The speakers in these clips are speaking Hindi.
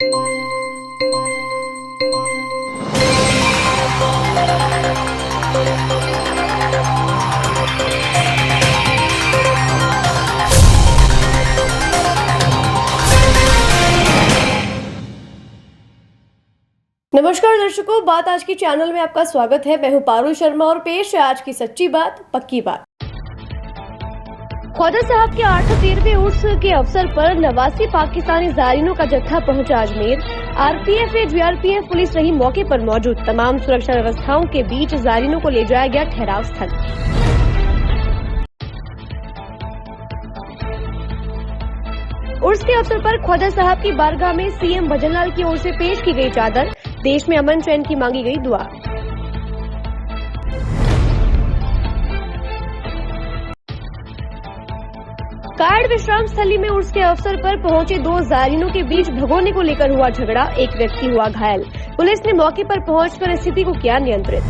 नमस्कार दर्शकों, बात आज की चैनल में आपका स्वागत है। मैं हूं पारुल शर्मा और पेश है आज की सच्ची बात पक्की बात। ख्वाजा साहब के 813वें उर्स के अवसर पर 89 पाकिस्तानी जायरीनों का जत्था पहुंचा अजमेर। आरपीएफ व जीआरपीएफ पुलिस रही मौके पर मौजूद। तमाम सुरक्षा व्यवस्थाओं के बीच जायरीनों को ले जाया गया ठहराव स्थल। उर्स के अवसर पर ख्वाजा साहब की बारगाह में सीएम भजनलाल की ओर से पेश की गई चादर। देश में अमन चैन की मांगी गई दुआ। कार्ड विश्राम स्थली में उर्स के अवसर पर पहुंचे दो जायरीनों के बीच भगोने को लेकर हुआ झगड़ा। एक व्यक्ति हुआ घायल। पुलिस ने मौके पर पहुंचकर स्थिति को किया नियंत्रित।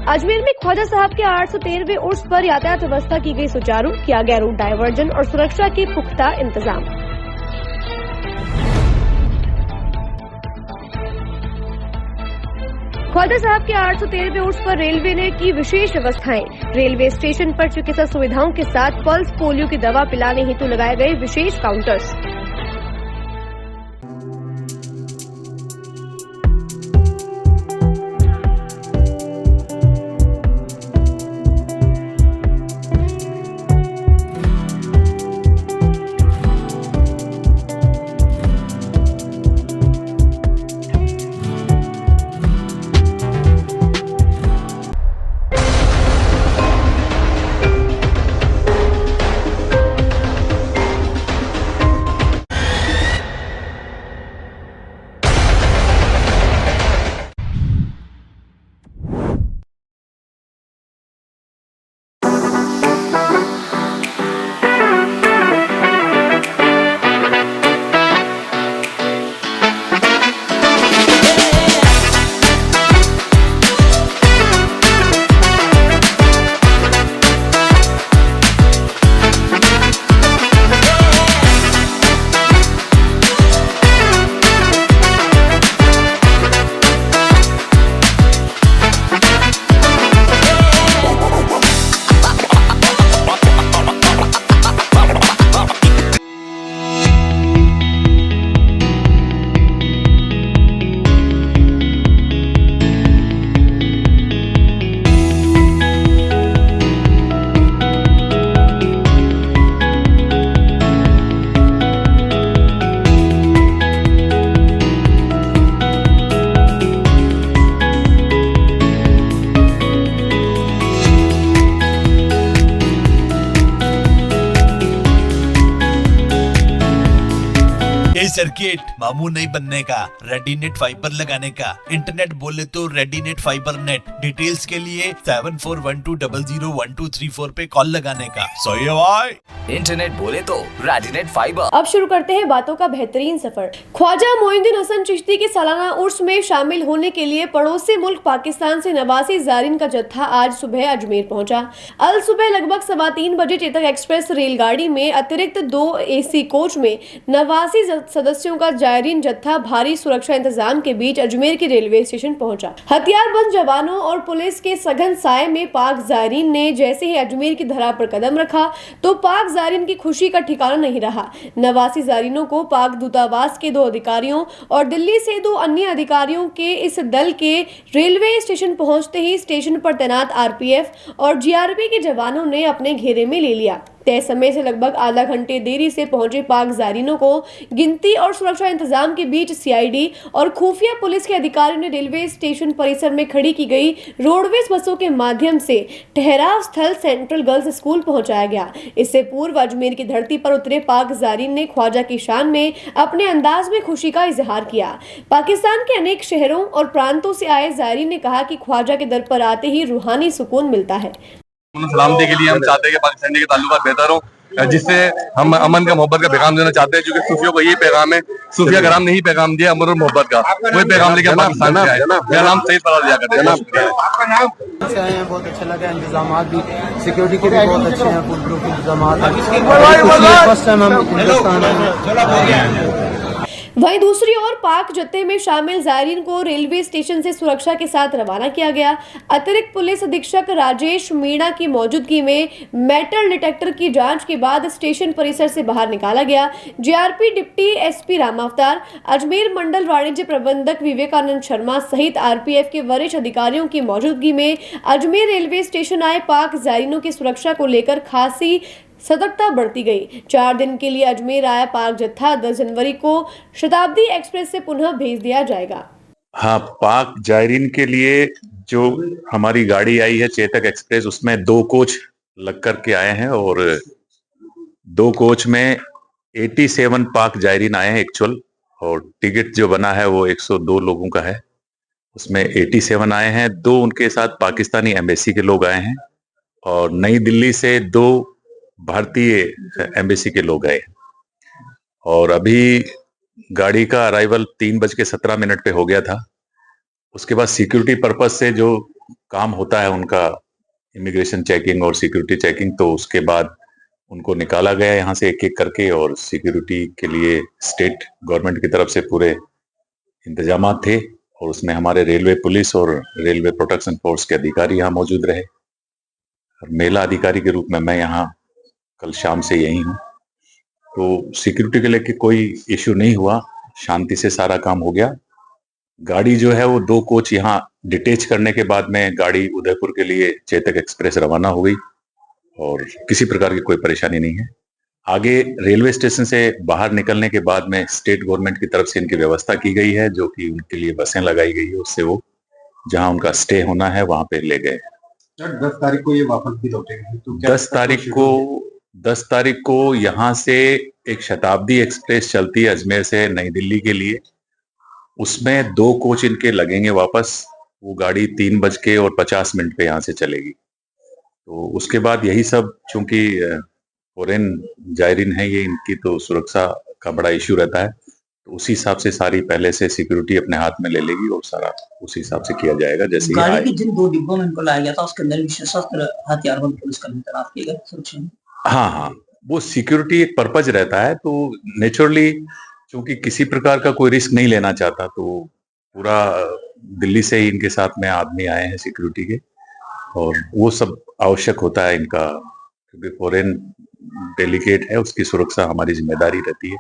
अजमेर में ख्वाजा साहब के 813वें उर्स पर यातायात व्यवस्था की गई सुचारू। किया गया रूट डायवर्जन और सुरक्षा के पुख्ता इंतजाम। ख्वाजा साहब के 813वें उर्स पर रेलवे ने की विशेष व्यवस्थाएं। रेलवे स्टेशन पर चिकित्सा सुविधाओं के साथ पल्स पोलियो की दवा पिलाने हेतु लगाए गए विशेष काउंटर्स। सर्किट मामू नहीं बनने का, रेडीनेट फाइबर लगाने का। इंटरनेट बोले तो रेडीनेट फाइबर नेट। डिटेल्स के लिए 7412001234 पे कॉल लगाने का। सही है भाई। इंटरनेट बोले तो रेडीनेट फाइबर। अब शुरू करते हैं बातों का बेहतरीन सफर। ख्वाजा मोइनुद्दीन हसन चिश्ती के सालाना उर्स में शामिल होने के लिए पड़ोसी मुल्क पाकिस्तान से 89 जायरीन का जत्था आज सुबह अजमेर पहुंचा। अल सुबह लगभग 3:15 बजे चेतक एक्सप्रेस रेलगाड़ी में अतिरिक्त 2 AC कोच में 89 सदस्यों का जायरीन जत्था भारी सुरक्षा इंतजाम के बीच अजमेर के रेलवे स्टेशन पहुंचा। हथियारबंद जवानों और पुलिस के सघन साये में पाक जायरीन ने जैसे ही अजमेर की धरा पर कदम रखा तो पाक जायरीन की खुशी का ठिकाना नहीं रहा। 89 जायरीनों को पाक दूतावास के 2 अधिकारियों और दिल्ली से 2 अन्य अधिकारियों के इस दल के रेलवे स्टेशन पहुंचते ही स्टेशन पर तैनात आरपीएफ और जीआरपी के जवानों ने अपने घेरे में ले लिया। तय समय से लगभग आधा घंटे देरी से पहुंचे पाक जायरीनों को गिनती और सुरक्षा इंतजाम के बीच सीआईडी और खुफिया पुलिस के अधिकारियों ने रेलवे स्टेशन परिसर में खड़ी की गई रोडवेज बसों के माध्यम से ठहराव स्थल सेंट्रल गर्ल्स स्कूल पहुंचाया गया। इससे पूर्व अजमेर की धरती पर उतरे पाक जायरीन ने ख्वाजा की शान में अपने अंदाज में खुशी का इजहार किया। पाकिस्तान के अनेक शहरों और प्रांतों से आए जायरीन ने कहा कि ख्वाजा के दर पर आते ही रूहानी सुकून मिलता है। सलामती के लिए हम चाहते हैं कि पाकिस्तानी के ताल्लुकात बेहतर हो जिससे हम अमन का मोहब्बत का पैगाम देना चाहते हैं, क्योंकि सूफियों को यही पैगाम है, सूफिया कराम ने ही पैगाम दिया अमन और मोहब्बत का, वही पैगाम लेके पाकिस्तान से आए। मेरा नाम सईद फराज लिया करते हैं। से आए हैं, बहुत अच्छा लगा। इंतजाम भी सिक्योरिटी के भी बहुत अच्छे हैं, फुल प्रूफ इंतजाम। फर्स्ट टाइम हम हिंदुस्तान में। वहीं दूसरी ओर पाक जत्थे में शामिल जायरीन को रेलवे स्टेशन से सुरक्षा के साथ रवाना किया गया। अतिरिक्त पुलिस अधीक्षक राजेश मीणा की मौजूदगी में मेटल डिटेक्टर की जांच के बाद स्टेशन परिसर से बाहर निकाला गया। जीआरपी डिप्टी एसपी राम अवतार, अजमेर मंडल वाणिज्य प्रबंधक विवेकानंद शर्मा सहित आरपीएफ के वरिष्ठ अधिकारियों की मौजूदगी में अजमेर रेलवे स्टेशन आए पाक जायरीनों की सुरक्षा को लेकर खासी सतर्कता बढ़ती गई। 4 दिन के लिए अजमेर आया पाक जत्था 10 जनवरी को शताब्दी एक्सप्रेस से पुनः भेज दिया जाएगा। हाँ, पाक जायरीन के लिए जो हमारी गाड़ी आई है चेतक एक्सप्रेस, उसमें 2 कोच लग कर के आए हैं और 2 कोच में 87 पाक जायरीन आए हैं एक्चुअल, और टिकट जो बना है वो 102 लोगों का है, उसमें 87 आए हैं। 2 उनके साथ पाकिस्तानी एम्बेसी के लोग आए हैं और नई दिल्ली से 2 भारतीय एम्बेसी के लोग आए। और अभी गाड़ी का अराइवल 3:17 पे हो गया था। उसके बाद सिक्योरिटी पर्पस से जो काम होता है उनका, इमिग्रेशन चेकिंग और सिक्योरिटी चेकिंग, तो उसके बाद उनको निकाला गया यहाँ से एक एक करके, और सिक्योरिटी के लिए स्टेट गवर्नमेंट की तरफ से पूरे इंतजाम थे, और उसमें हमारे रेलवे पुलिस और रेलवे प्रोटेक्शन फोर्स के अधिकारी यहाँ मौजूद रहे। और महिला अधिकारी के रूप में मैं यहाँ कल शाम से यही हूँ। तो सिक्योरिटी के लेके कोई इश्यू नहीं हुआ, शांति से सारा काम हो गया। गाड़ी जो है वो 2 कोच यहाँ डिटेच करने के बाद में गाड़ी उदयपुर के लिए चेतक एक्सप्रेस रवाना हो गई और किसी प्रकार की कोई परेशानी नहीं है। आगे रेलवे स्टेशन से बाहर निकलने के बाद में स्टेट गवर्नमेंट की तरफ से इनकी व्यवस्था की गई है, जो कि उनके लिए बसें लगाई गई है, उससे वो जहाँ उनका स्टे होना है वहां पे ले गए। 10 तारीख को ये वापस भी लौटेंगे, तो 10 तारीख को यहाँ से एक शताब्दी एक्सप्रेस चलती है अजमेर से नई दिल्ली के लिए, उसमें 2 कोच इनके लगेंगे वापस। वो गाड़ी 3:50 पे यहाँ से चलेगी। तो उसके बाद यही सब, चूंकि फॉरेन जायरीन है ये, इनकी तो सुरक्षा का बड़ा इश्यू रहता है, तो उसी हिसाब से सारी पहले से सिक्योरिटी अपने हाथ में ले लेगी और सारा उसी हिसाब से किया जाएगा। जैसे गाड़ी के जिन 2 डिब्बों में इनको लाया गया था उसके अंदर भी सशस्त्र हथियारबंद पुलिसकर्मी तैनात किए गए सुरक्षा में। हाँ, वो सिक्योरिटी एक पर्पज रहता है, तो नेचुरली क्योंकि किसी प्रकार का कोई रिस्क नहीं लेना चाहता, तो पूरा दिल्ली से ही इनके साथ में आदमी आए हैं सिक्योरिटी के, और वो सब आवश्यक होता है इनका, क्योंकि फॉरेन डेलीगेट है, उसकी सुरक्षा हमारी जिम्मेदारी रहती है,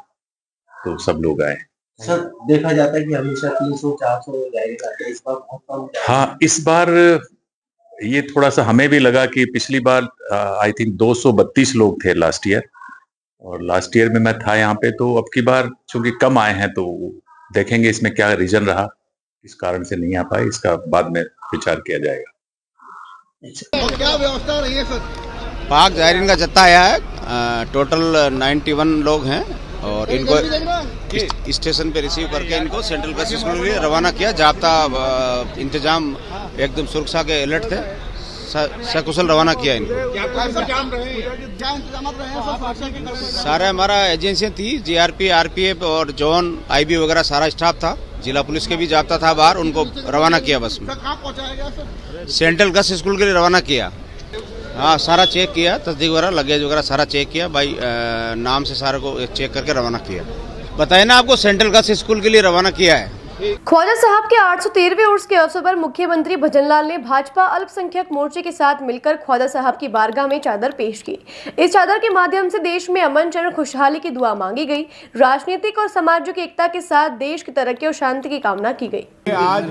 तो सब लोग आए। सर देखा जाता है कि हमेशा 300-400 जाएगा, इस बार बहुत कम। हाँ, इस बार ये थोड़ा सा हमें भी लगा कि पिछली बार आई थिंक 232 लोग थे लास्ट ईयर, और लास्ट ईयर में मैं था यहाँ पे, तो अब की बार चूंकि कम आए हैं, तो देखेंगे इसमें क्या रीजन रहा, इस कारण से नहीं आ पाए, इसका बाद में विचार किया जाएगा। तो क्या व्यवस्था रही है सर? पाक जायरीन का जत्था आया है, टोटल 91 लोग हैं, और इनको स्टेशन पे रिसीव करके इनको सेंट्रल बस स्कूल के लिए रवाना किया। जाब्ता इंतजाम एकदम सुरक्षा के अलर्ट थे, सकुशल रवाना किया इनको। सारे हमारा एजेंसियां थी, जीआरपी, आरपीएफ और जॉन, आईबी वगैरह सारा स्टाफ था, जिला पुलिस के भी जाब्ता था बाहर, उनको रवाना किया बस में। सेंट्रल बस स्कूल के लिए रवाना किया। हाँ, सारा चेक किया, तस्दीक वगैरह, लगेज वगैरह सारा चेक किया, भाई नाम से सारे को चेक करके रवाना किया। बताए ना आपको, सेंट्रल गर्ल्स स्कूल के लिए रवाना किया है। ख्वाजा साहब के 813वें उर्स के अवसर पर मुख्यमंत्री भजनलाल ने भाजपा अल्पसंख्यक मोर्चे के साथ मिलकर ख्वाजा साहब की बारगाह में चादर पेश की। इस चादर के माध्यम से देश में अमन चैन और खुशहाली की दुआ मांगी गई। राजनीतिक और सामाजिक एकता के साथ देश की तरक्की और शांति की कामना की गई। आज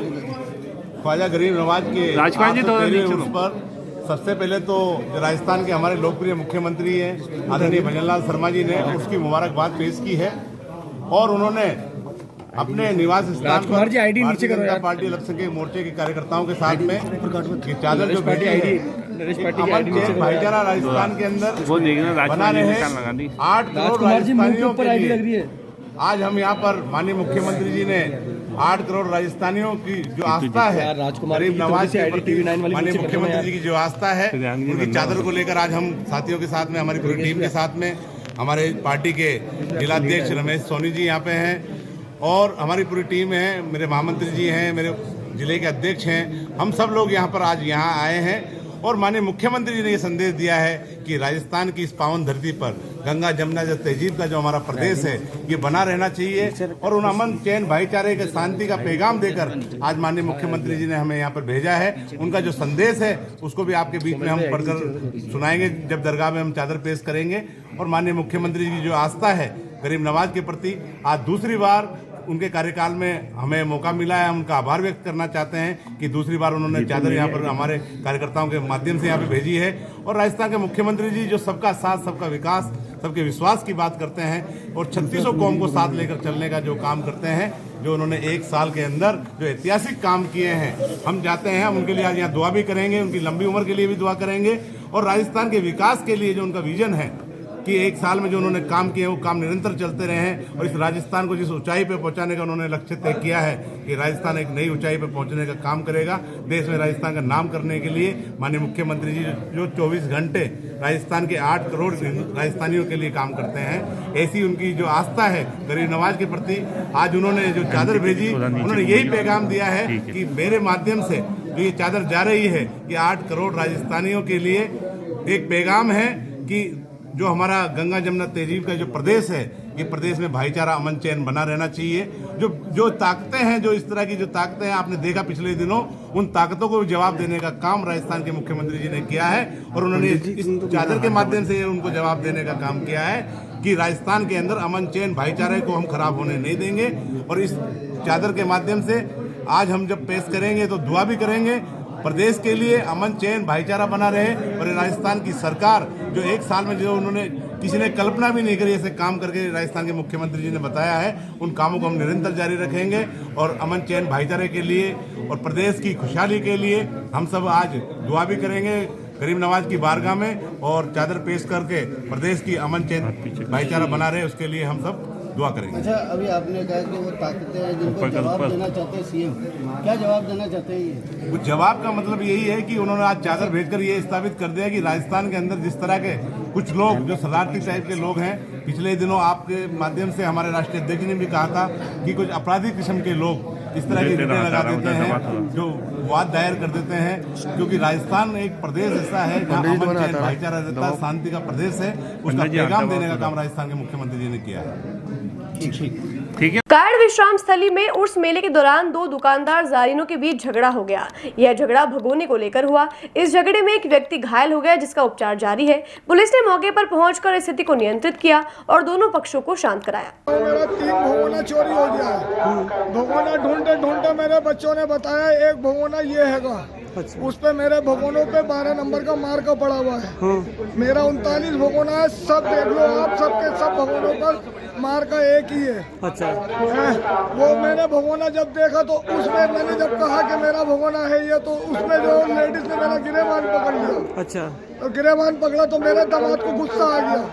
ख्वाजा गरीब नवाज के उर्स पर सबसे पहले तो राजस्थान के हमारे लोकप्रिय मुख्यमंत्री हैं आदरणीय भजनलाल शर्मा जी ने उसकी मुबारकबाद पेश की है, और उन्होंने अपने निवास स्थान पर भारतीय जनता पार्टी अल्पसंख्यक मोर्चे के कार्यकर्ताओं के साथ में ये चादर जो बैठी है, भाईचारा राजस्थान के अंदर बना रहे 8 करोड़ राजस्थानियों के लिए आज हम यहाँ पर माननीय मुख्यमंत्री जी ने 8 करोड़ राजस्थानियों की जो आस्था है गरीब नवाज के प्रति, माननीय मुख्यमंत्री जी की जो आस्था है उनकी चादर को लेकर आज हम साथियों के साथ में, हमारी पूरी टीम के साथ में, हमारे पार्टी के जिलाध्यक्ष रमेश सोनी जी यहाँ पे हैं और हमारी पूरी टीम है, मेरे महामंत्री जी हैं, मेरे जिले के अध्यक्ष हैं, हम सब लोग यहाँ पर आज यहाँ आए हैं और माननीय मुख्यमंत्री जी ने ये संदेश दिया है कि राजस्थान की इस पावन धरती पर गंगा जमुना जो तहजीब का जो हमारा प्रदेश है ये बना रहना चाहिए और उन अमन चैन भाईचारे के शांति का पैगाम देकर आज माननीय मुख्यमंत्री जी ने हमें यहाँ पर भेजा है। उनका जो संदेश है उसको भी आपके बीच में हम पढ़कर सुनाएंगे जब दरगाह में हम चादर पेश करेंगे। और माननीय मुख्यमंत्री जी की जो आस्था है गरीब नवाज के प्रति, आज दूसरी बार उनके कार्यकाल में हमें मौका मिला है, हम उनका आभार व्यक्त करना चाहते हैं कि दूसरी बार उन्होंने चादर यहाँ पर हमारे कार्यकर्ताओं के माध्यम से यहाँ पे भेजी है। और राजस्थान के मुख्यमंत्री जी जो सबका साथ, सबका विकास, सबके विश्वास की बात करते हैं और 3600 कौम को साथ लेकर चलने का जो काम करते हैं, जो उन्होंने 1 साल के अंदर जो ऐतिहासिक काम किए हैं, हम चाहते हैं हम उनके लिए आज यहाँ दुआ भी करेंगे, उनकी लंबी उम्र के लिए भी दुआ करेंगे और राजस्थान के विकास के लिए जो उनका विजन है कि 1 साल में जो उन्होंने काम किए वो काम निरंतर चलते रहे हैं और इस राजस्थान को जिस ऊंचाई पे पहुंचाने का उन्होंने लक्ष्य तय किया है कि राजस्थान एक नई ऊंचाई पे पहुंचने का काम करेगा। देश में राजस्थान का नाम करने के लिए माननीय मुख्यमंत्री जी जो 24 घंटे राजस्थान के 8 करोड़ राजस्थानियों के लिए काम करते हैं, ऐसी उनकी जो आस्था है गरीब नवाज के प्रति, आज उन्होंने जो चादर भेजी उन्होंने यही पैगाम दिया है कि मेरे माध्यम से जो ये चादर जा रही है ये 8 करोड़ राजस्थानियों के लिए एक पैगाम है कि जो हमारा गंगा जमुना तहजीब का जो प्रदेश है ये प्रदेश में भाईचारा अमन चैन बना रहना चाहिए। जो ताकतें हैं, जो इस तरह की जो ताकतें हैं आपने देखा पिछले दिनों, उन ताकतों को जवाब देने का काम राजस्थान के मुख्यमंत्री जी ने किया है और उन्होंने इस चादर के माध्यम से उनको जवाब देने का काम किया है कि राजस्थान के अंदर अमन चैन भाईचारे को हम खराब होने नहीं देंगे। और इस चादर के माध्यम से आज हम जब पेश करेंगे तो दुआ भी करेंगे प्रदेश के लिए, अमन चैन भाईचारा बना रहे और राजस्थान की सरकार जो 1 साल में जो उन्होंने किसी ने कल्पना भी नहीं करी ऐसे काम करके राजस्थान के मुख्यमंत्री जी ने बताया है, उन कामों को हम निरंतर जारी रखेंगे और अमन चैन भाईचारे के लिए और प्रदेश की खुशहाली के लिए हम सब आज दुआ भी करेंगे गरीब नवाज की बारगाह में और चादर पेश करके प्रदेश की अमन चैन भाईचारा बना रहे उसके लिए हम सब दुआ करेंगे। अच्छा, अभी आपने कहा कि वो ताकतें हैं जिनको जवाब देना चाहते हैं सीएम, क्या जवाब देना चाहते हैं ये? वो जवाब का मतलब यही है कि उन्होंने आज चादर भेजकर ये स्थापित कर दिया कि राजस्थान के अंदर जिस तरह के कुछ लोग जो शरारती टाइप के लोग हैं, पिछले दिनों आपके माध्यम से हमारे राष्ट्रीय अध्यक्ष ने भी कहा था कि कुछ अपराधी किस्म के लोग इस तरह की रीटें लगा देते हैं, जो वाद दायर कर देते हैं, क्योंकि राजस्थान एक प्रदेश ऐसा है जहाँ अमन चैन भाईचारा रहता है, शांति का प्रदेश है, उसका पैगाम देने का काम राजस्थान के मुख्यमंत्री जी ने किया है। ठीक है। कायड़ विश्राम स्थली में उर्स मेले के दौरान 2 दुकानदार जारिनों के बीच झगड़ा हो गया। यह झगड़ा भगोने को लेकर हुआ। इस झगड़े में एक व्यक्ति घायल हो गया जिसका उपचार जारी है। पुलिस ने मौके पर पहुंचकर स्थिति को नियंत्रित किया और दोनों पक्षों को शांत कराया। मेरा 3 भगोना चोरी हो गया है। भगोना ढूंढते ढूंढते मेरे बच्चों ने बताया एक भगोना ये हैगा। उस पे मेरे भगोनों पे 12 नंबर का मार्का पड़ा हुआ है। मेरा 39 भगोना है, सब देख लो आप, सबके सब भगोनों पर मार्का एक ही है। अच्छा वो मैंने भगोना जब देखा तो उसमें मैंने जब कहा कि मेरा भगोना है ये, तो उसमें जो लेडीज ने मेरा गिरेबान पकड़ लिया। अच्छा, तो गिरेबान पकड़ा तो मेरे दामाद को गुस्सा आ गया,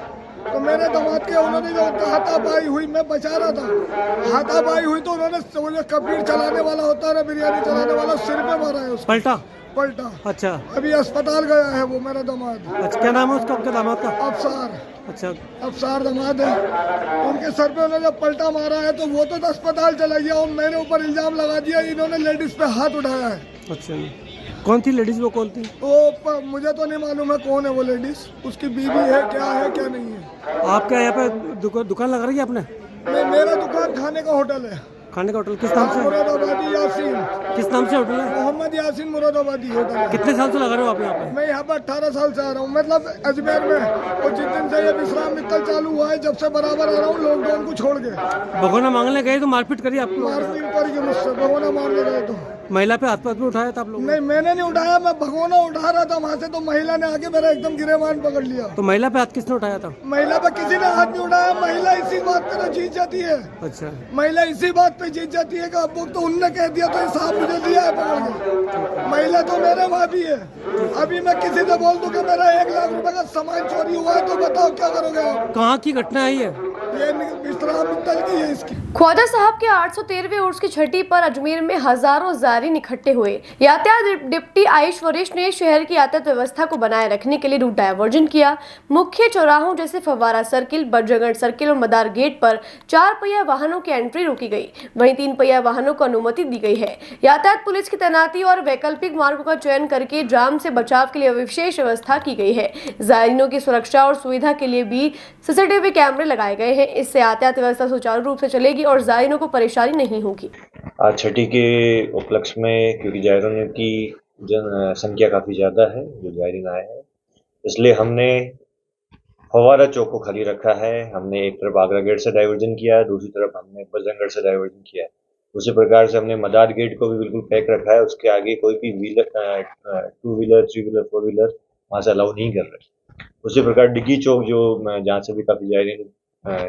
तो मेरे दामाद के उन्होंने जो हाथापाई हुई, मैं बचा रहा था, हाथापाई हुई तो उन्होंने कबीर चलाने वाला होता है, बिरयानी चलाने वाला, सिर पे मारा है उसको। पलटा। अच्छा, अभी अस्पताल गया है वो मेरा दामाद। अच्छा, क्या नाम है उसका, आपके दामाद का? अफसार। अच्छा, अफसार दामाद है। उनके सर पे उन्होंने पलटा मारा है तो वो तो अस्पताल चला गया और मेरे ऊपर इल्जाम लगा दिया, इन्होंने लेडीज पे हाथ उठाया है। अच्छा, कौन थी लेडीज, वो कौन थी? वो मुझे तो नहीं मालूम है कौन है वो लेडीज, उसकी बीवी है क्या नहीं है। आपका यहाँ पे दुकान लगा रही है आपने? मेरा दुकान खाने का होटल है। खाने का होटल किस नाम से? मुरादाबादी यासीन। किस नाम से होटल है? मोहम्मद यासीन मुरादाबादी होटल है। कितने साल से लगा रहे हो आप यहाँ पे? मैं यहाँ पर 18 साल से आ रहा हूँ, मतलब अजमेर में, और जिस दिन से ये विश्राम मित्तल चालू हुआ है जब से बराबर आ रहा हूँ, लॉकडाउन को छोड़ के। भगोना मांगने गए तो मारपीट करी आपको? मारपीट करी मुझसे, भगोना मारने गए तो। महिला पे हाथ पाथ भी उठाया था आप लोग? नहीं, मैंने नहीं उठाया, मैं भगोना उठा रहा था वहाँ से, तो महिला ने आके मेरा एकदम गिरेबान पकड़ लिया। तो महिला पे हाथ किसने उठाया था? महिला पे किसी ने हाथ नहीं उठाया, महिला इसी बात पे तो जीत जाती है। अच्छा, महिला इसी बात पे जीत जाती है कि अब तो उनने कह दिया तो हिसाब मुझे दिया है पकड़ के। महिला तो मेरे वहाँ भी है। अभी मैं किसी से बोल दूं कि मेरा 1 लाख रुपए का सामान चोरी हुआ है तो बताओ क्या करोगे आप? कहाँ की घटना है ये तरह निकल गई है इसकी। ख्वाजा साहब के 813वें उर्स की छठी पर अजमेर में हजारों ज़ायरीन इकट्ठे हुए। यातायात डिप्टी आयुष वरिष्ठ ने शहर की यातायात व्यवस्था को बनाए रखने के लिए रूट डायवर्जन किया। मुख्य चौराहों जैसे फव्वारा सर्किल, बजरंगगढ़ सर्किल और मदार गेट पर 4 पहिया वाहनों की एंट्री रोकी गई, वहीं 3 पहिया वाहनों को अनुमति दी गई है। यातायात पुलिस की तैनाती और वैकल्पिक मार्गों का चयन करके जाम से बचाव के लिए विशेष व्यवस्था की गई है। ज़ायरीनों की सुरक्षा और सुविधा के लिए भी सीसीटीवी कैमरे लगाए गए हैं। इससे यातायात व्यवस्था सुचारू रूप से चलेगी और ज़ायरीनों को परेशानी नहीं होगी। आज छठी के उपलक्ष्य में क्योंकि ज़ायरीनों की संख्या काफ़ी ज़्यादा है जो ज़ायरीन आए हैं, इसलिए हमने फव्वारा चौक को खाली रखा है। हमने एक तरफ आगरा गेट से डाइवर्जन किया है, दूसरी तरफ हमने बजरंगगढ़ से डाइवर्जन किया है। उसी प्रकार से हमने मदार गेट को भी बिल्कुल पैक रखा है। उसके आगे कोई भी व्हीलर, 2 व्हीलर, 3 व्हीलर, 4 व्हीलर वहाँ से अलाउ नहीं कर रहे। उसी प्रकार डिग्गी चौक जो जहाँ से भी काफ़ी ज़ायरीन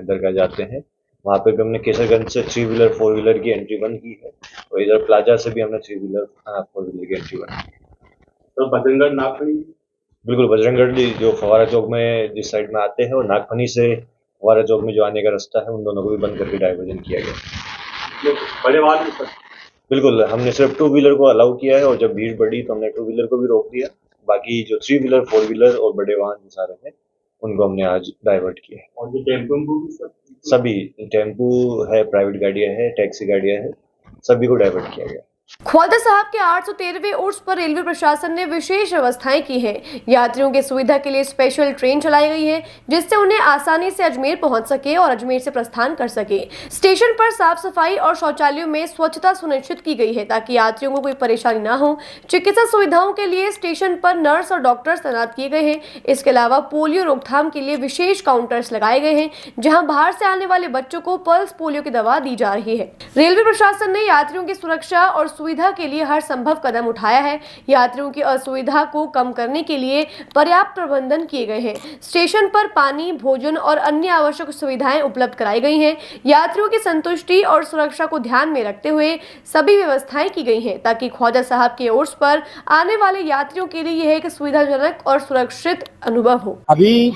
दरगाह जाते हैं, वहाँ पे भी हमने केसरगंज से 3 व्हीलर, 4 व्हीलर की एंट्री बंद की है और इधर प्लाजा से भी हमने 3 व्हीलर, 4 व्हीलर की एंट्री बंद की है। तो बजरंगगढ़ नागफनी, बिल्कुल बजरंगगढ़ जो फव्वारा चौक में जिस साइड में आते हैं और नागफनी से फव्वारा चौक में जो आने का रास्ता है, उन दोनों को भी बंद करके डाइवर्जन किया गया। बड़े वाहन बिल्कुल हमने सिर्फ 2 व्हीलर को अलाउ किया है और जब भीड़ बढ़ी तो हमने 2 व्हीलर को भी रोक दिया। बाकी जो 3 व्हीलर, 4 व्हीलर और बड़े वाहन जो सारे हैं उनको हमने आज डाइवर्ट किया है। और जो टेम्पो सभी टेम्पू है, प्राइवेट गाड़ियां है, टैक्सी गाड़ियां है, सभी को डाइवर्ट किया गया। ख्वाजा साहब के 813वें उर्स पर रेलवे प्रशासन ने विशेष व्यवस्थाएं की हैं। यात्रियों की सुविधा के लिए स्पेशल ट्रेन चलाई गई है जिससे उन्हें आसानी से अजमेर पहुंच सके और अजमेर से प्रस्थान कर सके। स्टेशन पर साफ सफाई और शौचालयों में स्वच्छता सुनिश्चित की गई है ताकि यात्रियों को कोई परेशानी ना हो। चिकित्सा सुविधाओं के लिए स्टेशन पर नर्स और डॉक्टर्स तैनात किए गए हैं। इसके अलावा पोलियो रोकथाम के लिए विशेष काउंटर्स लगाए गए हैं जहाँ बाहर से आने वाले बच्चों को पल्स पोलियो की दवा दी जा रही है। रेलवे प्रशासन ने यात्रियों की सुरक्षा और सुविधा के लिए हर संभव कदम उठाया है। यात्रियों की असुविधा को कम करने के लिए पर्याप्त प्रबंधन किए गए हैं। स्टेशन पर पानी, भोजन और अन्य आवश्यक सुविधाएं उपलब्ध कराई गई हैं। यात्रियों की संतुष्टि और सुरक्षा को ध्यान में रखते हुए सभी व्यवस्थाएं की गई हैं ताकि ख्वाजा साहब के उर्स पर आने वाले यात्रियों के लिए यह एक सुविधाजनक और सुरक्षित अनुभव हो। अभी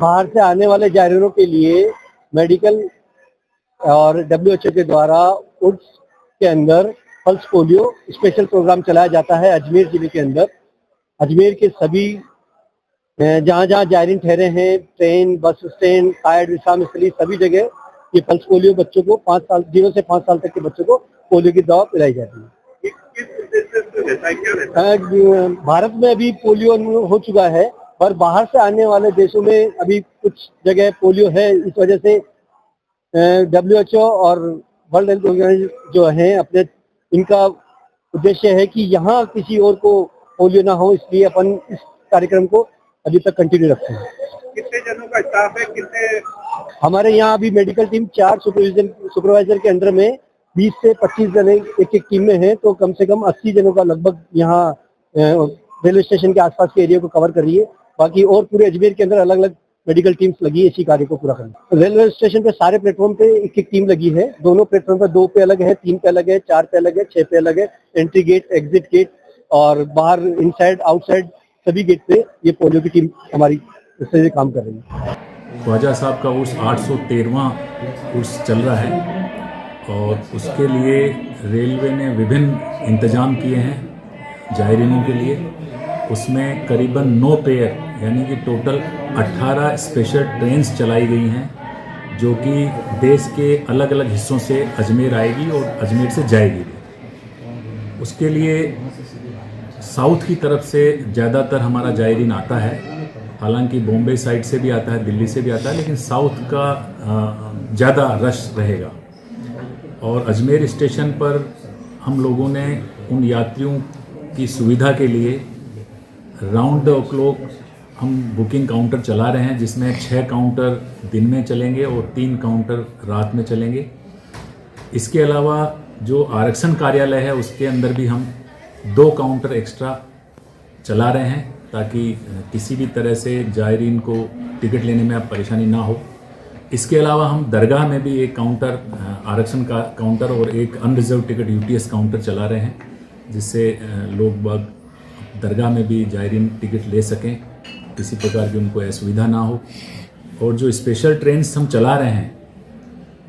बाहर से आने वाले ज़ायरीनों के लिए मेडिकल और WHO के द्वारा उर्स के अंदर पल्स पोलियो स्पेशल प्रोग्राम चलाया जाता है। अजमेर जिले के अंदर अजमेर के सभी जहाँ जहाँ ज़ायरीन ठहरे हैं, ट्रेन, बस स्टैंड, कायड, विश्राम स्थली, सभी जगह ये पल्स पोलियो बच्चों को 0 से 5 साल तक के बच्चों को पोलियो की दवा पिलाई जाती है। भारत में अभी पोलियो हो चुका है पर बाहर से आने वाले देशों में अभी कुछ जगह पोलियो है। इस वजह से WHO और वर्ल्ड हेल्थ ऑर्गेनाइजेशन जो है अपने इनका उद्देश्य है कि यहाँ किसी और को पोलियो ना हो, इसलिए अपन इस कार्यक्रम को अभी तक कंटिन्यू रखते हैं। कितने जनों का स्टाफ है? कितने हमारे यहाँ अभी मेडिकल टीम 4 सुपरवाइजर के अंदर में 20 से 25 जने एक टीम में है, तो कम से कम 80 जनों का लगभग यहाँ रेलवे स्टेशन के आसपास के एरिया को कवर कर रही है। बाकी और पूरे अजमेर के अंदर अलग अलग मेडिकल टीम्स लगी है इसी कार्य को पूरा करने। रेलवे स्टेशन पे सारे प्लेटफॉर्म पे एक टीम लगी है। दोनों प्लेटफॉर्म पे 2 पे अलग है, 3 पे अलग है, 4 पे अलग है, 6 पे अलग है। एंट्री गेट, एग्जिट गेट और बाहर इनसाइड आउटसाइड सभी गेट पे ये पोलियो की टीम हमारी इससे काम कर रही है। ख्वाजा साहब का उर्स 813वां उर्स चल रहा है और उसके लिए रेलवे ने विभिन्न इंतजाम किए हैं ज़ायरीनों के लिए। उसमें करीबन 9 पेयर यानी कि टोटल 18 स्पेशल ट्रेन्स चलाई गई हैं जो कि देश के अलग अलग हिस्सों से अजमेर आएगी और अजमेर से जाएगी। उसके लिए साउथ की तरफ से ज़्यादातर हमारा ज़ायरीन आता है, हालांकि बॉम्बे साइड से भी आता है, दिल्ली से भी आता है, लेकिन साउथ का ज़्यादा रश रहेगा। और अजमेर स्टेशन पर हम लोगों ने उन यात्रियों की सुविधा के लिए राउंड द क्लॉक हम बुकिंग काउंटर चला रहे हैं, जिसमें 6 काउंटर दिन में चलेंगे और 3 काउंटर रात में चलेंगे। इसके अलावा जो आरक्षण कार्यालय है उसके अंदर भी हम 2 काउंटर एक्स्ट्रा चला रहे हैं ताकि किसी भी तरह से ज़ायरीन को टिकट लेने में अब परेशानी ना हो। इसके अलावा हम दरगाह में भी एक काउंटर, आरक्षण का काउंटर और एक अनरिजर्व टिकट UTS काउंटर चला रहे हैं, जिससे लोग बाग दरगाह में भी ज़ायरीन टिकट ले सकें, किसी प्रकार की उनको असुविधा ना हो। और जो स्पेशल ट्रेन्स हम चला रहे हैं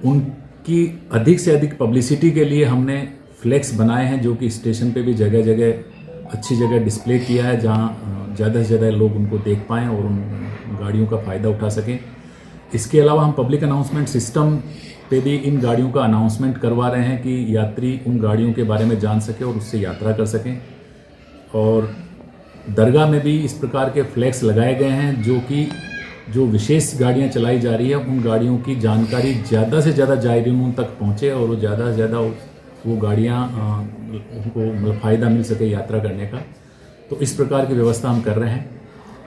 उनकी अधिक से अधिक पब्लिसिटी के लिए हमने फ्लैक्स बनाए हैं, जो कि स्टेशन पे भी जगह जगह अच्छी जगह डिस्प्ले किया है, जहां ज़्यादा से ज़्यादा लोग उनको देख पाएँ और उन गाड़ियों का फ़ायदा उठा सकें। इसके अलावा हम पब्लिक अनाउंसमेंट सिस्टम पे भी इन गाड़ियों का अनाउंसमेंट करवा रहे हैं कि यात्री उन गाड़ियों के बारे में जान सके और उससे यात्रा कर सकें। और दरगाह में भी इस प्रकार के फ्लैक्स लगाए गए हैं, जो कि जो विशेष गाड़ियां चलाई जा रही है उन गाड़ियों की जानकारी ज़्यादा से ज़्यादा जायरीनों तक पहुंचे और वो ज़्यादा से ज़्यादा वो गाड़ियां उनको मतलब फ़ायदा मिल सके यात्रा करने का। तो इस प्रकार की व्यवस्था हम कर रहे हैं।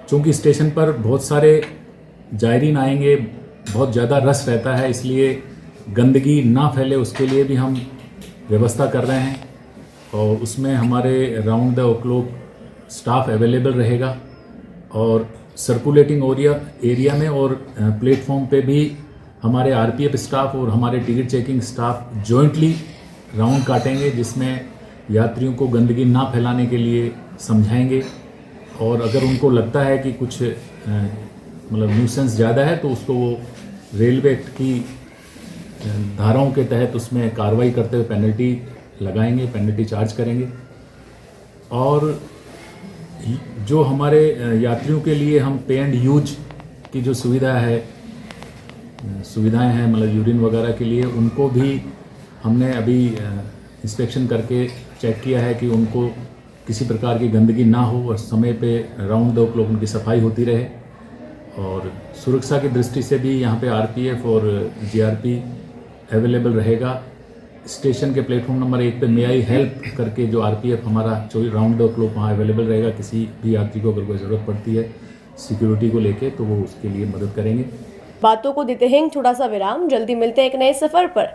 चूँकि स्टेशन पर बहुत सारे जायरीन आएंगे, बहुत ज़्यादा रश रहता है, इसलिए गंदगी ना फैले उसके लिए भी हम व्यवस्था कर रहे हैं। और उसमें हमारे round the clock staff available रहेगा और सर्कुलेटिंग एरिया में और प्लेटफॉर्म पे भी हमारे आरपीएफ स्टाफ और हमारे ticket checking staff jointly round काटेंगे, जिसमें यात्रियों को गंदगी ना फैलाने के लिए समझाएंगे। और अगर उनको लगता है कि कुछ मतलब न्यूसेंस ज़्यादा है तो उसको वो रेलवे एक्ट की धाराओं के तहत उसमें कार्रवाई करते हुए पेनल्टी लगाएंगे, पेनल्टी चार्ज करेंगे। और जो हमारे यात्रियों के लिए हम पे एंड यूज की जो सुविधाएं हैं मतलब यूरिन वगैरह के लिए, उनको भी हमने अभी इंस्पेक्शन करके चेक किया है कि उनको किसी प्रकार की गंदगी ना हो और समय पे राउंड द क्लॉक उनकी सफाई होती रहे। और सुरक्षा की दृष्टि से भी यहाँ पे आरपीएफ और जीआरपी अवेलेबल रहेगा। स्टेशन के प्लेटफॉर्म नंबर 1 पे मे आई हेल्प करके जो आरपीएफ हमारा राउंड द क्लॉक वहाँ अवेलेबल रहेगा। किसी भी यात्री को अगर कोई ज़रूरत पड़ती है सिक्योरिटी को लेके तो वो उसके लिए मदद करेंगे। बातों को देते हैं छोटा सा विराम, जल्दी मिलते हैं एक नए सफर पर।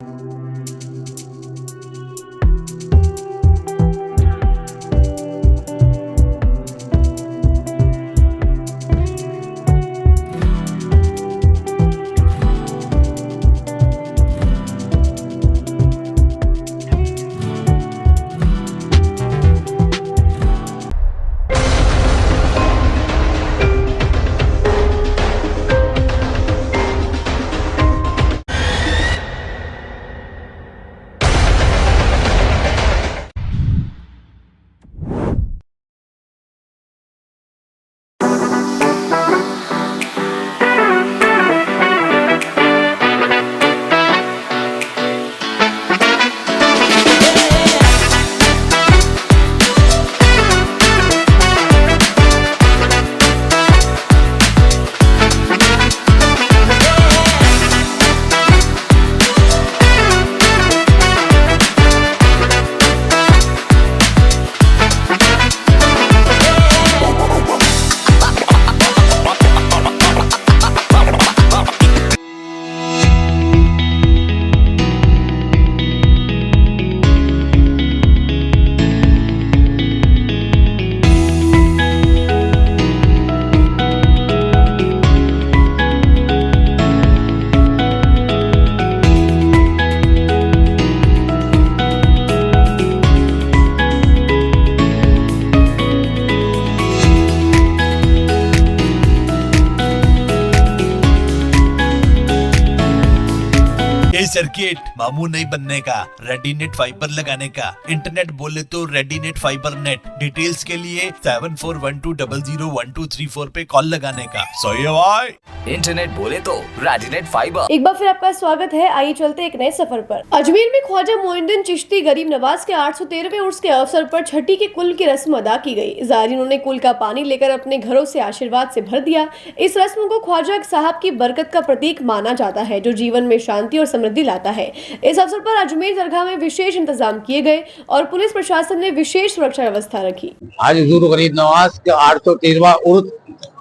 सर्किट मामू नहीं बनने का, रेडीनेट फाइबर लगाने का, इंटरनेट बोले तो रेडीनेट फाइबर नेट। डिटेल्स के लिए 7412001234 पे कॉल लगाने का। सही है भाई। इंटरनेट बोले तो रेडीनेट फाइबर। एक बार फिर आपका स्वागत है। आइए चलते एक नए सफर पर। अजमेर में ख्वाजा मोइनुद्दीन चिश्ती गरीब नवाज के 813वें उर्स के अवसर पर छठी के कुल की रस्म अदा की गई। जायरीनों ने कुल का पानी लेकर अपने घरों से आशीर्वाद से भर दिया। इस रस्म को ख्वाजा साहब की बरकत का प्रतीक माना जाता है, जो जीवन में शांति और समृद्धि लाता है। इस अवसर पर अजमेर दरगाह में विशेष इंतजाम किए गए और पुलिस प्रशासन ने विशेष सुरक्षा व्यवस्था रखी। आज हुजूर गरीब नवाज का 813वां उर्स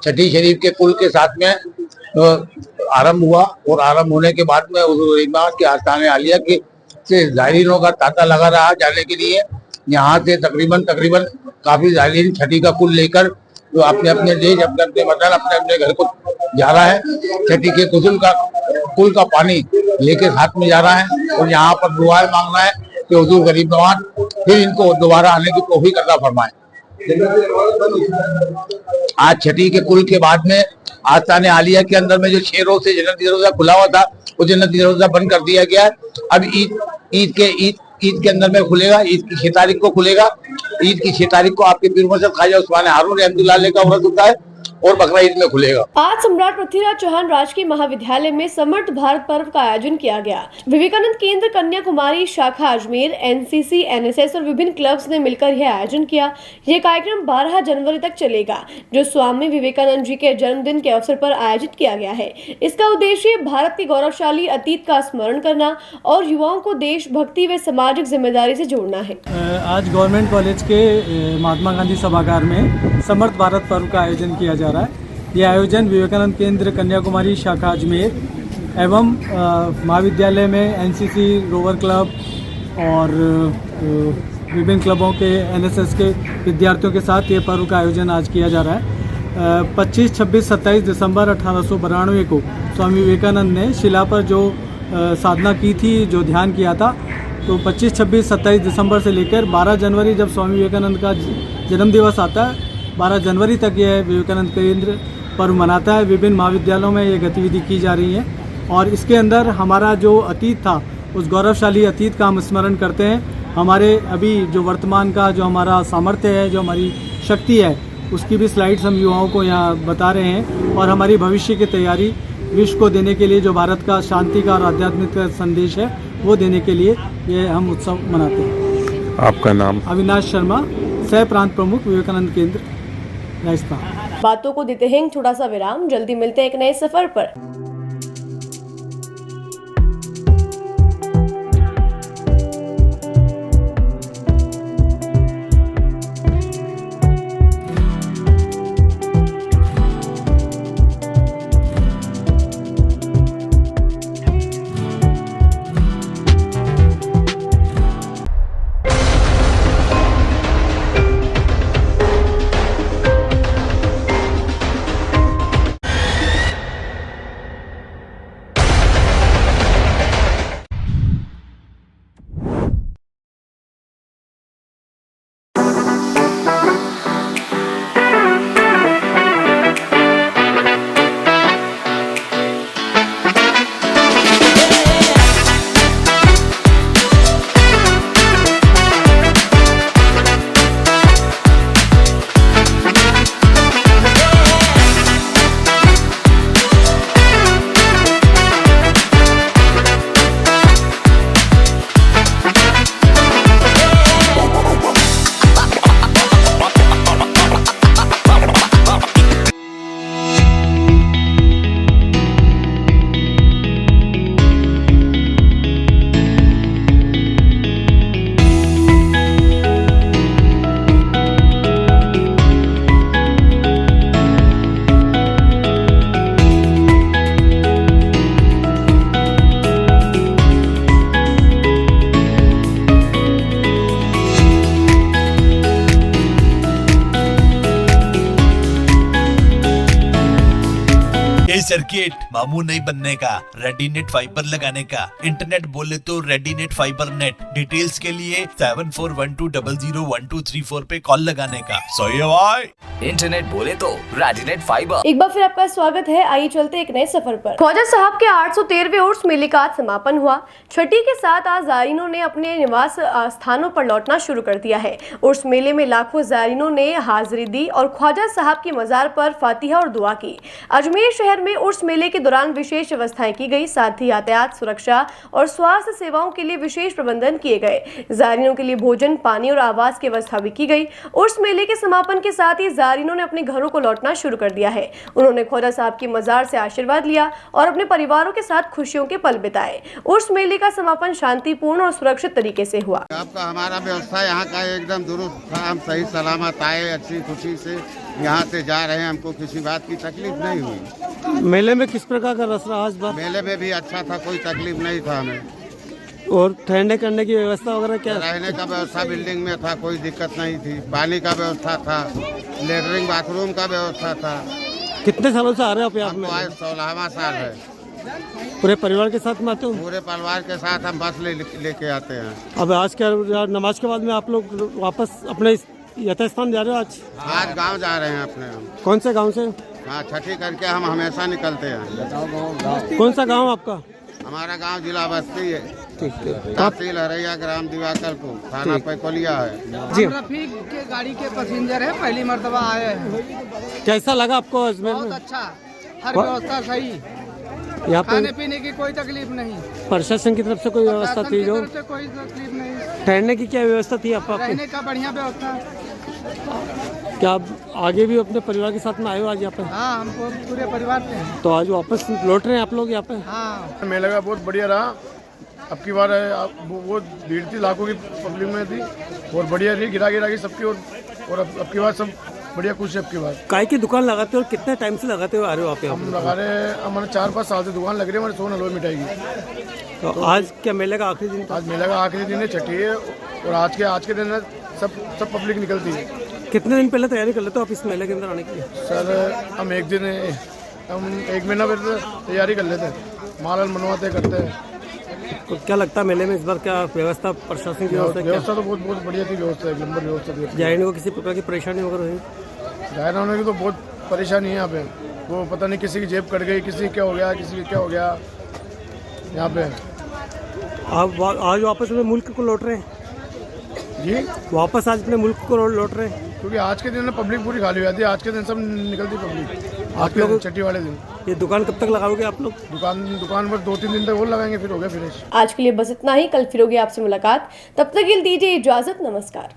छठी शरीफ के कुल के साथ में आरंभ हुआ और आरंभ होने के बाद में हुजूर गरीब नवाज के आस्थाने आलिया के से जायरीनों का तांता लगा रहा जाने के लिए। यहाँ से तकरीबन काफी जायरीन छठी का कुल लेकर जो अपने अपने देश, अपने अपने वतन, अपने अपने घर को जा रहा है। छठी के कुल का पानी लेके साथ में जा रहा है और यहाँ पर दुआएं मांग रहा है कि हुजूर गरीब नवाज फिर इनको दोबारा आने की तौफीक अता फरमाए। आज छठी के कुल के बाद में आस्थान आलिया के अंदर में जो 6 रोज से जन्नती दरवाजा खुला हुआ था, वो जन्नती दरवाजा बंद कर दिया गया है। अब ईद के अंदर में खुलेगा। ईद की 6 तारीख को खुलेगा। ईद की 6 तारीख को आपके पीर मुर्शिद ख्वाजा उस्मान हारून रहमतुल्लाह का व्रत होता है और बकरा ईद में खुलेगा। आज सम्राट पृथ्वीराज चौहान राजकीय महाविद्यालय में समर्थ भारत पर्व का आयोजन किया गया। विवेकानंद केंद्र कन्याकुमारी शाखा अजमेर, एनसीसी, एनएसएस और विभिन्न क्लब्स ने मिलकर यह आयोजन किया। यह कार्यक्रम 12 जनवरी तक चलेगा, जो स्वामी विवेकानंद जी के जन्मदिन के अवसर पर आयोजित किया गया है। इसका उद्देश्य भारत के गौरवशाली अतीत का स्मरण करना और युवाओं को देशभक्ति व सामाजिक जिम्मेदारी से जोड़ना है। आज गवर्नमेंट कॉलेज के महात्मा गांधी सभागार में समर्थ भारत पर्व का आयोजन किया जा रहा है। यह आयोजन विवेकानंद केंद्र कन्याकुमारी शाखा अजमेर एवं महाविद्यालय में एनसीसी, रोवर क्लब और विभिन्न क्लबों के एनएसएस के विद्यार्थियों के साथ ये पर्व का आयोजन आज किया जा रहा है। 25, 26, 27 दिसंबर 1892 को स्वामी विवेकानंद ने शिला पर जो साधना की थी, जो ध्यान किया था, तो 25, 26, 27 दिसंबर से लेकर 12 जनवरी जब स्वामी विवेकानंद का जन्म दिवस आता है, 12 जनवरी तक यह विवेकानंद केंद्र पर्व मनाता है। विभिन्न महाविद्यालयों में ये गतिविधि की जा रही है और इसके अंदर हमारा जो अतीत था, उस गौरवशाली अतीत का हम स्मरण करते हैं। हमारे अभी जो वर्तमान का जो हमारा सामर्थ्य है, जो हमारी शक्ति है, उसकी भी स्लाइड्स हम युवाओं को यहाँ बता रहे हैं और हमारी भविष्य की तैयारी विश्व को देने के लिए जो भारत का शांति का और आध्यात्मिक का संदेश है, वो देने के लिए ये हम उत्सव मनाते हैं। आपका नाम? अविनाश शर्मा, सह प्रांत प्रमुख, विवेकानंद केंद्र, राजस्थान। बातों को देते हैं छोटा सा विराम। जल्दी मिलते हैं एक नए सफर पर। सर्किट मामू नहीं बनने का, रेडीनेट फाइबर लगाने का, इंटरनेट बोले तो रेडीनेट फाइबर नेट। डिटेल्स के लिए 7412001234 पे कॉल लगाने का। सही है भाई। इंटरनेट बोले तो रेडीनेट फाइबर। एक बार फिर आपका स्वागत है। आइए चलते एक नए सफर पर। ख्वाजा साहब के 813वें उर्स मेले का आज समापन हुआ। छठी के साथ आज जायरीनों ने अपने निवास स्थानों पर लौटना शुरू कर दिया है। उर्स मेले में लाखों जायरीनों ने हाजिरी दी और ख्वाजा साहब की मजार पर फातिहा और दुआ की। अजमेर शहर में उर्स मेले के दौरान विशेष व्यवस्थाएं की गई, साथ ही यातायात, सुरक्षा और स्वास्थ्य सेवाओं के लिए विशेष प्रबंधन किए गए। जायरीनों के लिए भोजन, पानी और आवास की व्यवस्था भी की गई। उर्स मेले के समापन के साथ ही जायरीनों ने अपने घरों को लौटना शुरू कर दिया है। उन्होंने ख्वाजा साहब की मजार से आशीर्वाद लिया और अपने परिवारों के साथ खुशियों के पल बिताए। उर्स मेले का समापन शांतिपूर्ण और सुरक्षित तरीके से हुआ। आपका हमारा व्यवस्था यहाँ का एकदम दुरुस्त था। हम सही सलामत आए, अच्छी खुशी से यहाँ से जा रहे हैं। हमको किसी बात की तकलीफ नहीं हुई। मेले में किस प्रकार का रस रहा आज बार? मेले में भी अच्छा था, कोई तकलीफ नहीं था हमें। और ठहरने करने की व्यवस्था वगैरह क्या? रहने का व्यवस्था बिल्डिंग में था, कोई दिक्कत नहीं थी। पानी का व्यवस्था था, लेटरिन बाथरूम का व्यवस्था था। कितने सालों से आ रहे हैं आप यहाँ? हमको आज 16वां साल है। पूरे परिवार के साथ में आते हो? पूरे परिवार के साथ हम बस लेके आते हैं। अब आज क्या नमाज के बाद में आप लोग वापस अपने यथास्थान जा रहे हो? आज गांव जा रहे हैं अपने। कौन से गांव से? हाँ, छठी करके हम हमेशा निकलते हैं। कौन सा गांव आपका? हमारा गांव जिला बस्ती है, ठीक है। तहसील हरैया, ग्राम दिवाकरपुर, थाना पैकोलिया है। जी, रफीक के गाड़ी के पैसेंजर है, पहली मर्तबा आए हैं। कैसा लगा आपको अजमेर में? अच्छा, हर व्यवस्था सही, यहाँ खाने पे पीने की कोई तकलीफ नहीं, प्रशासन की तरफ से कोई व्यवस्था थी? जो से कोई तकलीफ नहीं, ठहरने की क्या व्यवस्था थी आपको? रहने का बढ़िया व्यवस्था। क्या आप आगे भी अपने परिवार के साथ में आए हो आज यहाँ पे? हाँ, हम पूरे परिवार से हैं। तो आज वापस लौट रहे हैं आप लोग यहाँ पे? हाँ, मेला का बहुत बढ़िया रहा। अब की बार वो भीड़ थी, लाखों की पब्लिक में थी और बढ़िया रही, गिरा की सबकी। और अब की बार सब बढ़िया खुश है। अब की बार काय की दुकान लगाते हो और कितने टाइम से लगाते हुए आ रहे हो आप? हम लगा रहे, हमारे 4-5 साल से दुकान लग रही है हमारे सोन हलवा मिठाई की। तो आज क्या मेले का आखिरी दिन था? आज मेला का आखिरी दिन है, छठी है और आज के दिन सब पब्लिक निकलती है। कितने दिन पहले तैयारी कर लेते हो आप इस मेले के अंदर आने के लिए? सर हम एक महीना पहले तैयारी कर लेते हैं, माल मनवाते करते हैं। तो क्या लगता है मेले में इस बार क्या व्यवस्था, प्रशासन की व्यवस्था तो बहुत बढ़िया थी, व्यवस्था एक नंबर व्यवस्था थी। जायरीन को किसी प्रकार की परेशानी वगैरह हुई? जायरीन होने की तो बहुत परेशानी है यहाँ पे। वो पता नहीं किसी की जेब कट गई, किसी क्या हो गया, किसी क्या हो गया यहाँ पे। आप आज वापस अपने मुल्क को लौट रहे हैं? जी, वापस आज अपने मुल्क को लौट रहे हैं? क्योंकि आज के दिन पब्लिक पूरी खाली हो जाती है, आज के दिन सब निकलती पब्लिक। आज के छठी वाले दिन। ये दुकान कब तक लगाओगे आप लोग? दुकान पर 2-3 दिन तक और लगाएंगे, फिर हो गया फिनिश। आज के लिए बस इतना ही। कल फिर होगी आपसे मुलाकात, तब तक के लिए दीजिए इजाजत। नमस्कार।